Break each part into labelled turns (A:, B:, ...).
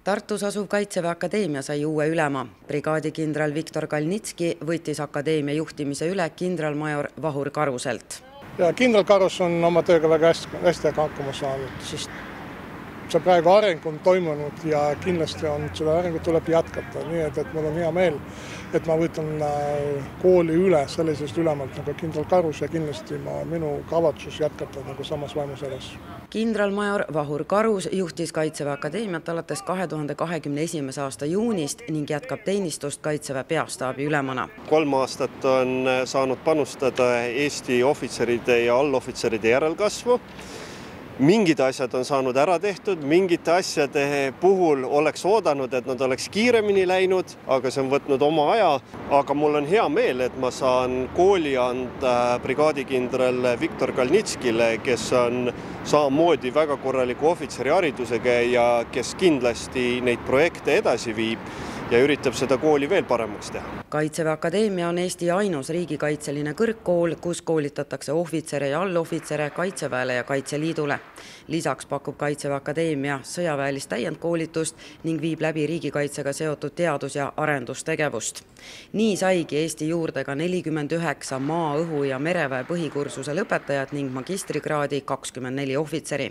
A: Tartus asuv Kaitseväe Akadeemia sai uue ülema. Brigaadikindral Viktor Kalnitski võttis akadeemia juhtimise üle kindralmajor Vahur Karuselt.
B: Ja kindral Karus on oma tööga väga hästi hakkama saanud, sest see praegu areng on toimunud ja kindlasti seda arengut tuleb jätkata. Nii et mul on hea meel, et ma võtan kooli üle sellisest ülemalt nagu kindral Karus ja kindlasti minu kavatsus jätkata nagu samas vaimus edasi.
A: Kindralmajor Vahur Karus juhtis Kaitseväe Akadeemiat alates 2021. aasta juunist ning jätkab teenistust Kaitseväe peastaabi ülemana.
C: 3 aastat on saanud panustada Eesti ohvitseride ja allohvitseride järelkasvu. Mingid asjad on saanud ära tehtud, mingite asjade puhul oleks oodanud, et nad oleks kiiremini läinud, aga see on võtnud oma aja. Aga mul on hea meel, et ma saan kooli anda brigaadikindral Viktor Kalnitskile, kes on samamoodi väga korraliku ohvitseri haridusega ja kes kindlasti neid projekte edasi viib ja üritab seda kooli veel paremaks teha.
A: Kaitseväe Akadeemia on Eesti ainus riigikaitseline kõrgkool, kus koolitatakse ohvitsere ja allohvitsere Kaitseväele ja Kaitseliidule. Lisaks pakub Kaitseväe Akadeemia sõjaväelist täiendkoolitust ning viib läbi riigikaitsega seotud teadus- ja arendustegevust. Nii saigi Eesti juurde ka 49 maa-, õhu- ja mereväe põhikursuse lõpetajat ning magistrikraadi 24 ohvitseri.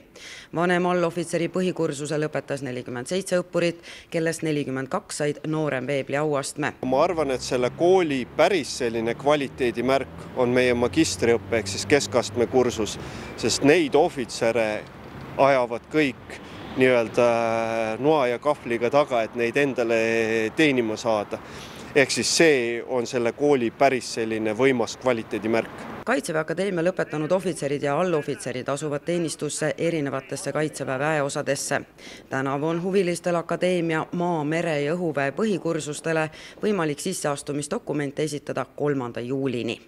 A: Vanem allohvitseri põhikursuse lõpetas 47 õppurit, kellest 42 said noorem veebli auastme.
C: Ma arvan, et selle kooli päris selline kvaliteedimärk on meie magistriõppe ehk siis keskastme kursus, sest neid ohvitsere ajavad kõik nii-öelda noa ja kahvliga taga, et neid endale teenima saada. Ehk siis see on selle kooli päris selline võimas kvaliteedimärk.
A: Kaitseväe Akadeemia lõpetanud ohvitserid ja allohvitserid asuvad teenistusse erinevatesse Kaitseväe väeosadesse. Tänavu on huvilistel Akadeemia maa-, mere- ja õhuväe põhikursustele võimalik sisseastumisdokumente esitada 3. juulini.